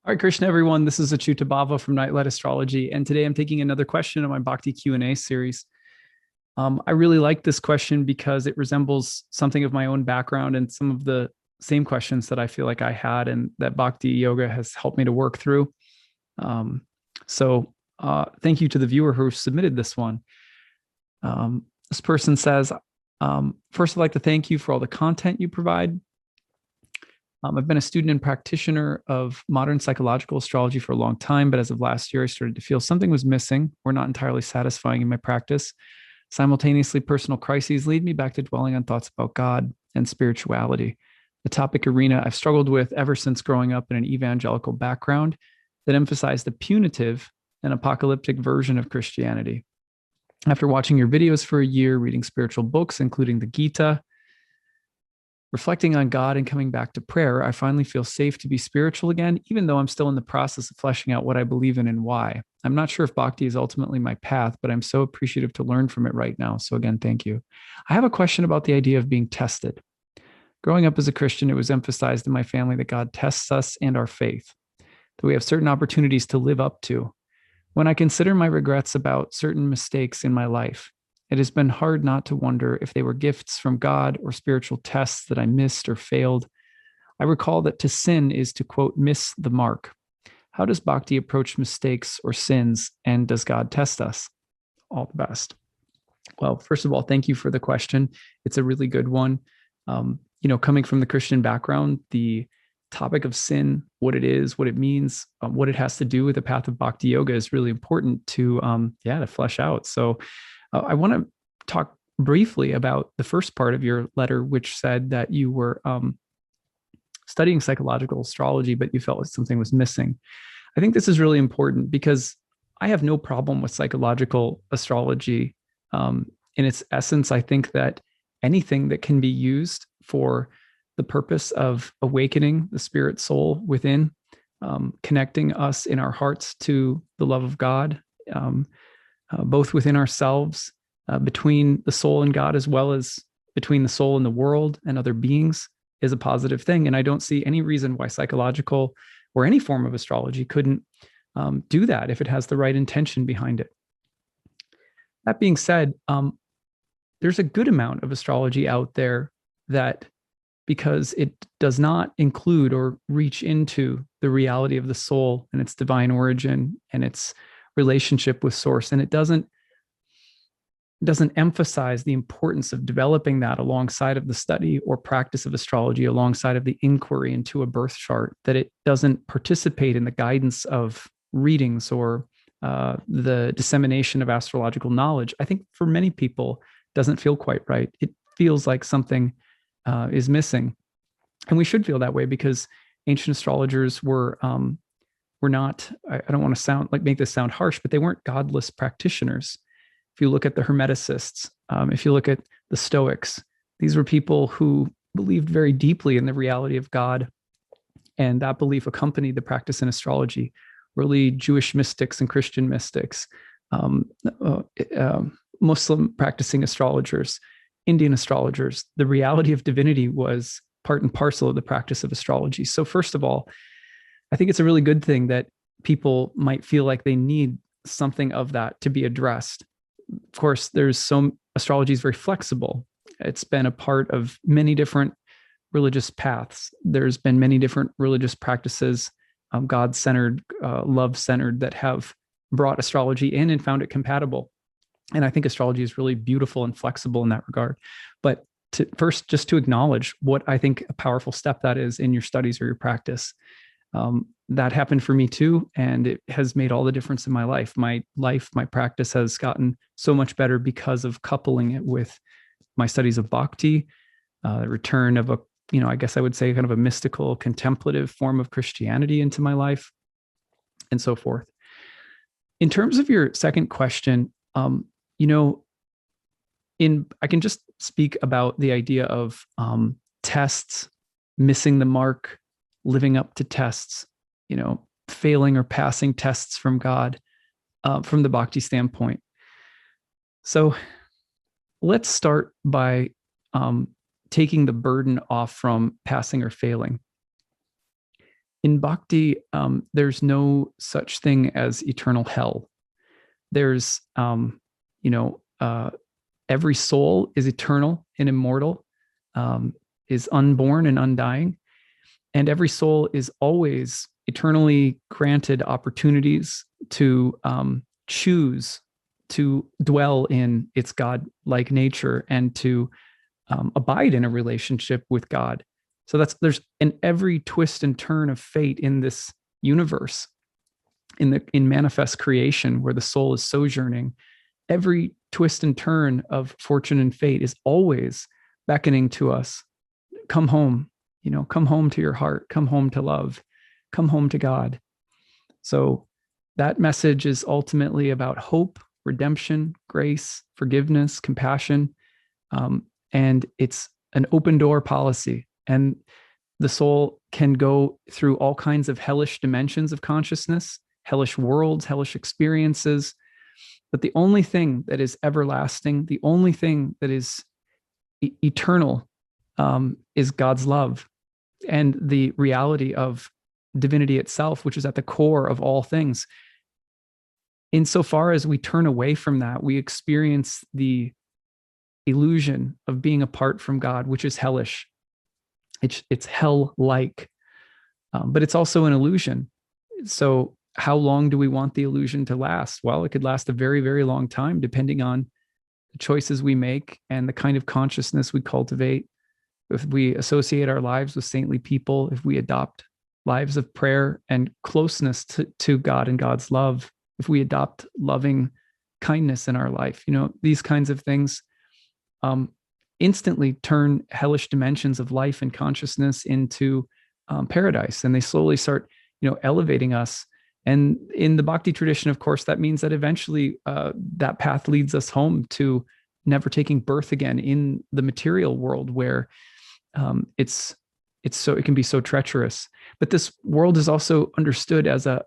All right, Krishna, everyone. This is acyuta-bhava from Nightlight Astrology, and today I'm taking another question in my Bhakti Q&A series. I really like this question because it resembles something of my own background and some of the same questions that I feel like I had and that Bhakti Yoga has helped me to work through. Um, Thank you to the viewer who submitted this one. This person says, first, I'd like to thank you for all the content you provide. I've been a student and practitioner of modern psychological astrology for a long time, but as of last year, I started to feel something was missing or not entirely satisfying in my practice. Simultaneously, personal crises lead me back to dwelling on thoughts about God and spirituality, the topic arena I've struggled with ever since growing up in an evangelical background that emphasized the punitive and apocalyptic version of Christianity. After watching your videos for a year, reading spiritual books, including the Gita, reflecting on God and coming back to prayer, I finally feel safe to be spiritual again, even though I'm still in the process of fleshing out what I believe in and why. I'm not sure if bhakti is ultimately my path, but I'm so appreciative to learn from it right now. So, again, thank you. I have a question about the idea of being tested. Growing up as a Christian, it was emphasized in my family that God tests us and our faith, that we have certain opportunities to live up to. When I consider my regrets about certain mistakes in my life, it has been hard not to wonder if they were gifts from God or spiritual tests that I missed or failed. I recall that to sin is to, quote, miss the mark. How does bhakti approach mistakes or sins, and does God test us? All the best. Well, first of all, thank you for the question. It's a really good one. Coming from the Christian background, the topic of sin, what it is, what it means, what it has to do with the path of bhakti yoga is really important to flesh out. So I want to talk briefly about the first part of your letter, which said that you were studying psychological astrology, but you felt like something was missing. I think this is really important because I have no problem with psychological astrology. In its essence, I think that anything that can be used for the purpose of awakening the spirit soul within, connecting us in our hearts to the love of God, both within ourselves, between the soul and God, as well as between the soul and the world and other beings, is a positive thing. And I don't see any reason why psychological or any form of astrology couldn't do that if it has the right intention behind it. That being said, there's a good amount of astrology out there that, because it does not include or reach into the reality of the soul and its divine origin and its relationship with source, and it doesn't emphasize the importance of developing that alongside of the study or practice of astrology, alongside of the inquiry into a birth chart, that it doesn't participate in the guidance of readings or the dissemination of astrological knowledge, I think for many people doesn't feel quite right. It feels like something is missing. And we should feel that way because ancient astrologers were not, I don't want to make this sound harsh, but they weren't godless practitioners. If you look at the Hermeticists, if you look at the Stoics, these were people who believed very deeply in the reality of God, and that belief accompanied the practice in astrology. Early Jewish mystics and Christian mystics, Muslim practicing astrologers, Indian astrologers, the reality of divinity was part and parcel of the practice of astrology. So first of all, I think it's a really good thing that people might feel like they need something of that to be addressed. Of course, astrology is very flexible. It's been a part of many different religious paths. There's been many different religious practices, God-centered, love-centered, that have brought astrology in and found it compatible. And I think astrology is really beautiful and flexible in that regard. But just to acknowledge what I think a powerful step that is in your studies or your practice. That happened for me too, and it has made all the difference in my life. My practice has gotten so much better because of coupling it with my studies of bhakti, the return of I guess I would say kind of a mystical, contemplative form of Christianity into my life, and so forth. In terms of your second question, I can just speak about the idea of tests, missing the mark, living up to tests, failing or passing tests from God, from the bhakti standpoint. So let's start by taking the burden off from passing or failing. In bhakti, there's no such thing as eternal hell. There's, you know, every soul is eternal and immortal, is unborn and undying. And every soul is always eternally granted opportunities to choose to dwell in its God-like nature and to abide in a relationship with God. So there's in every twist and turn of fate in this universe, in manifest creation, where the soul is sojourning. Every twist and turn of fortune and fate is always beckoning to us. Come home, come home to your heart, come home to love, come home to God. So that message is ultimately about hope, redemption, grace, forgiveness, compassion. And it's an open door policy. And the soul can go through all kinds of hellish dimensions of consciousness, hellish worlds, hellish experiences. But the only thing that is everlasting, the only thing that is eternal, is God's love and the reality of divinity itself, which is at the core of all things. Insofar as we turn away from that, we experience the illusion of being apart from God, which is hellish. It's hell-like, but it's also an illusion. So how long do we want the illusion to last? Well, it could last a very, very long time, depending on the choices we make and the kind of consciousness we cultivate. If we associate our lives with saintly people, if we adopt lives of prayer and closeness to God and God's love, if we adopt loving kindness in our life, these kinds of things instantly turn hellish dimensions of life and consciousness into paradise. And they slowly start, elevating us. And in the bhakti tradition, of course, that means that eventually that path leads us home to never taking birth again in the material world, where it can be so treacherous. But this world is also understood as a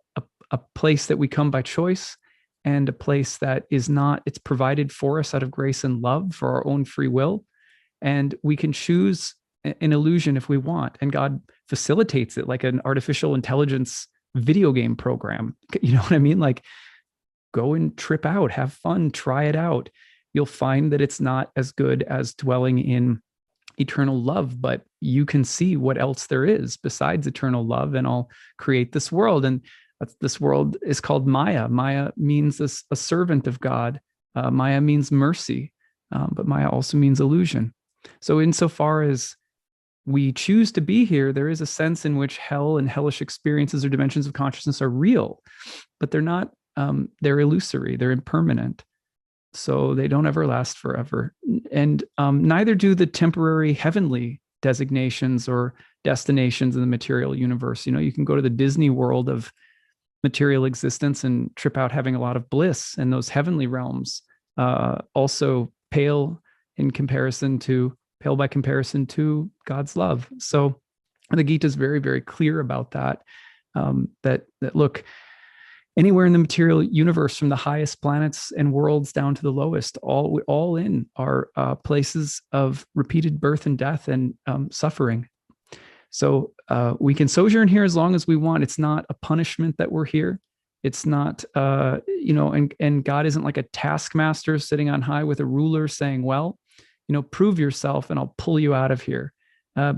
place that we come by choice, and a place that is not, it's provided for us out of grace and love for our own free will. And we can choose an illusion if we want. And God facilitates it like an artificial intelligence video game program. You know what I mean? Like, go and trip out, have fun, try it out. You'll find that it's not as good as dwelling in eternal love, but you can see what else there is besides eternal love, and I'll create this world. And this world is called Maya. Maya means a servant of God. Maya means mercy, but Maya also means illusion. So insofar as we choose to be here, there is a sense in which hell and hellish experiences or dimensions of consciousness are real, but they're not, they're illusory, they're impermanent. So they don't ever last forever. And neither do the temporary heavenly designations or destinations in the material universe. You can go to the Disney world of material existence and trip out having a lot of bliss, and those heavenly realms also pale by comparison to God's love. So the Gita is very, very clear about that. That look, anywhere in the material universe, from the highest planets and worlds down to the lowest, all in are places of repeated birth and death and suffering. So we can sojourn here as long as we want. It's not a punishment that we're here. It's not, and God isn't like a taskmaster sitting on high with a ruler saying, well, prove yourself and I'll pull you out of here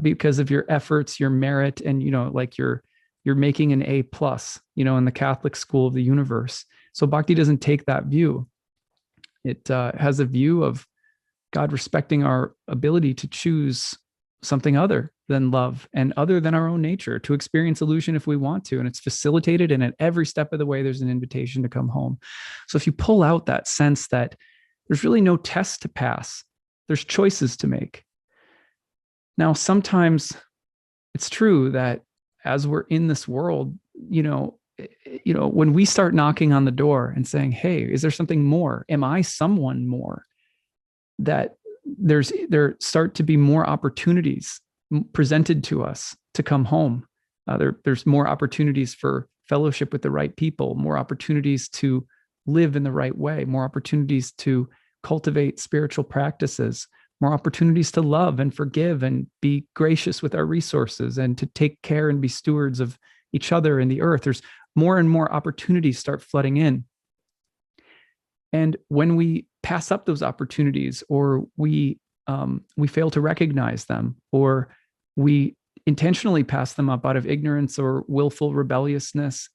because of your efforts, your merit, and, like you're making an A+, in the Catholic school of the universe. So bhakti doesn't take that view. It has a view of God respecting our ability to choose something other than love and other than our own nature, to experience illusion if we want to. And it's facilitated. And at every step of the way, there's an invitation to come home. So if you pull out that sense that there's really no test to pass, there's choices to make. Now, sometimes it's true that as we're in this world, when we start knocking on the door and saying, hey, is there something more? Am I someone more? That there start to be more opportunities presented to us to come home. There's more opportunities for fellowship with the right people, more opportunities to live in the right way, more opportunities to cultivate spiritual practices, more opportunities to love and forgive and be gracious with our resources and to take care and be stewards of each other and the earth. There's more and more opportunities start flooding in. And when we pass up those opportunities, or we fail to recognize them, or we intentionally pass them up out of ignorance or willful rebelliousness,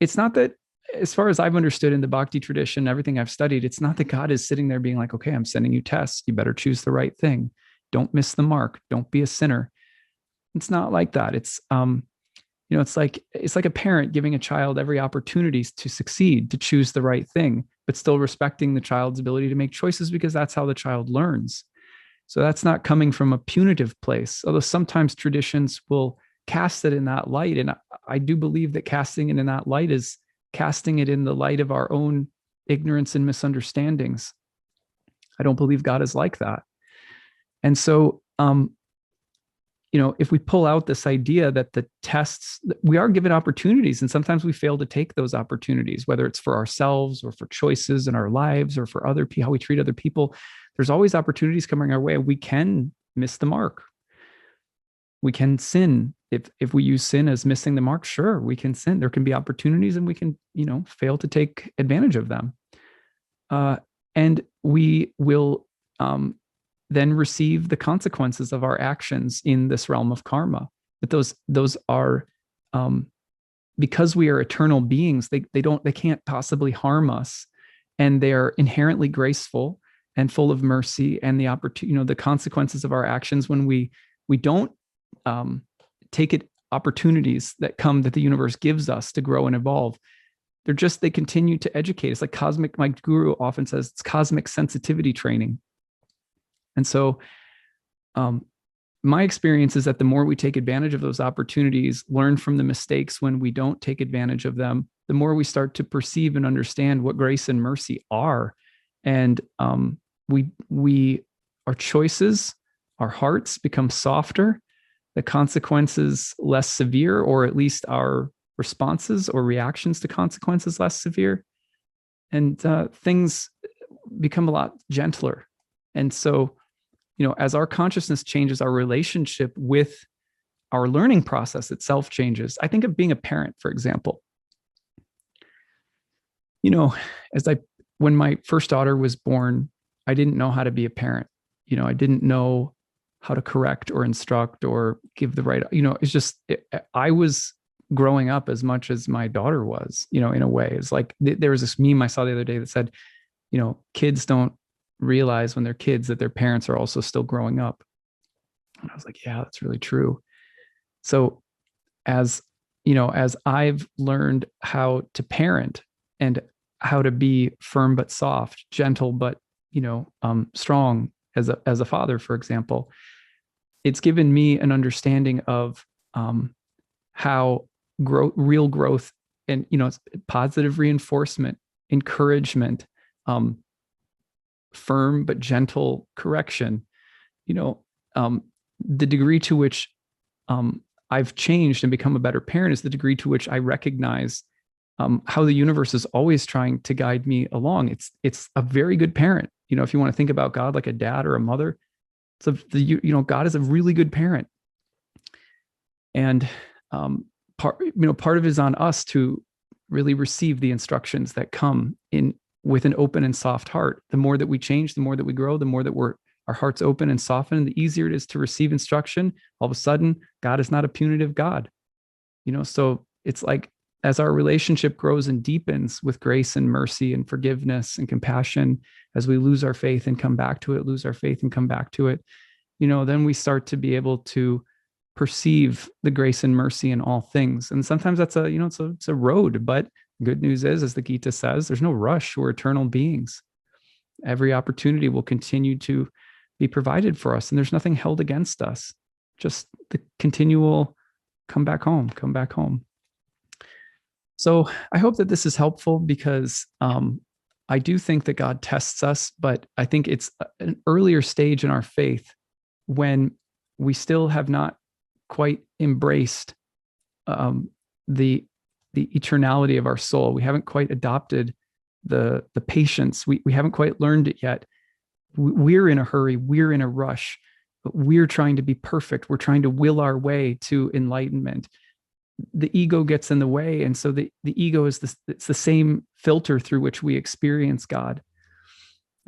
it's not that, as far as I've understood in the Bhakti tradition, everything I've studied, it's not that God is sitting there being like, okay, I'm sending you tests. You better choose the right thing. Don't miss the mark. Don't be a sinner. It's not like that. It's, it's like a parent giving a child every opportunity to succeed, to choose the right thing, but still respecting the child's ability to make choices, because that's how the child learns. So that's not coming from a punitive place, although sometimes traditions will cast it in that light. And I do believe that casting it in that light is casting it in the light of our own ignorance and misunderstandings. I don't believe God is like that. And so, if we pull out this idea that the tests, we are given opportunities, and sometimes we fail to take those opportunities, whether it's for ourselves or for choices in our lives or for other people, how we treat other people. There's always opportunities coming our way. We can miss the mark. We can sin. If we use sin as missing the mark, sure, we can sin. There can be opportunities, and we can, fail to take advantage of them. And we will then receive the consequences of our actions in this realm of karma. But those are, because we are eternal beings, they can't possibly harm us, and they are inherently graceful and full of mercy. And the opportunity, the consequences of our actions when we don't take it, opportunities that come, that the universe gives us to grow and evolve, they continue to educate. It's like cosmic, my guru often says, it's cosmic sensitivity training. And so my experience is that the more we take advantage of those opportunities, learn from the mistakes when we don't take advantage of them, the more we start to perceive and understand what grace and mercy are. And our choices, our hearts become softer, the consequences less severe, or at least our responses or reactions to consequences less severe, and things become a lot gentler. And so, as our consciousness changes, our relationship with our learning process itself changes. I think of being a parent, for example. When my first daughter was born, I didn't know how to be a parent. I didn't know how to correct or instruct or give the right, it's just, I was growing up as much as my daughter was, in a way. It's like, there was this meme I saw the other day that said, kids don't realize when they're kids that their parents are also still growing up. And I was like, yeah, that's really true. So as I've learned how to parent and how to be firm but soft, gentle but strong as a father, for example, it's given me an understanding of how real growth and positive reinforcement, encouragement, firm but gentle correction, the degree to which I've changed and become a better parent is the degree to which I recognize how the universe is always trying to guide me along. It's a very good parent. If you want to think about God like a dad or a mother, God is a really good parent. And part of it is on us to really receive the instructions that come in with an open and soft heart. The more that we change, the more that we grow, the more that our hearts open and soften, the easier it is to receive instruction. All of a sudden, God is not a punitive God. So it's like, as our relationship grows and deepens with grace and mercy and forgiveness and compassion, as we lose our faith and come back to it, lose our faith and come back to it, then we start to be able to perceive the grace and mercy in all things. And sometimes that's it's a road, but good news is, as the Gita says, there's no rush. We're eternal beings. Every opportunity will continue to be provided for us, and there's nothing held against us. Just the continual come back home. So I hope that this is helpful, because I do think that God tests us, but I think it's an earlier stage in our faith when we still have not quite embraced the eternality of our soul. We haven't quite adopted the patience. We haven't quite learned it yet. We're in a hurry. We're in a rush. But we're trying to be perfect. We're trying to will our way to enlightenment. the ego gets in the way. And so the ego is this, it's the same filter through which we experience God.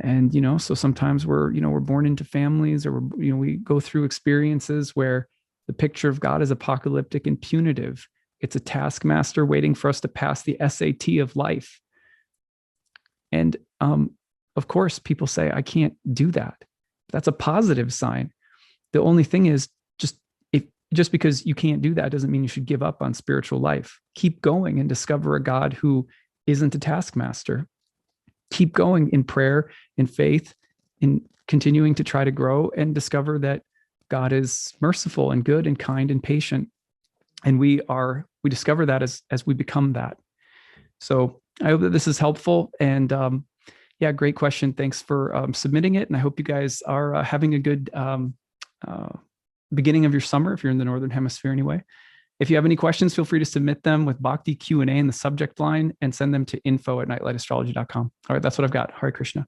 And, so sometimes we're born into families, or we go through experiences where the picture of God is apocalyptic and punitive. It's a taskmaster waiting for us to pass the SAT of life. And of course, people say, I can't do that. That's a positive sign. The only thing is, just because you can't do that doesn't mean you should give up on spiritual life. Keep going and discover a God who isn't a taskmaster. Keep going in prayer, in faith, in continuing to try to grow and discover that God is merciful and good and kind and patient. And we discover that as we become that. So I hope that this is helpful. And yeah, great question. Thanks for submitting it. And I hope you guys are having a good beginning of your summer, if you're in the Northern Hemisphere anyway. If you have any questions, feel free to submit them with Bhakti Q&A in the subject line and send them to info@nightlightastrology.com. All right, that's what I've got. Hare Krishna.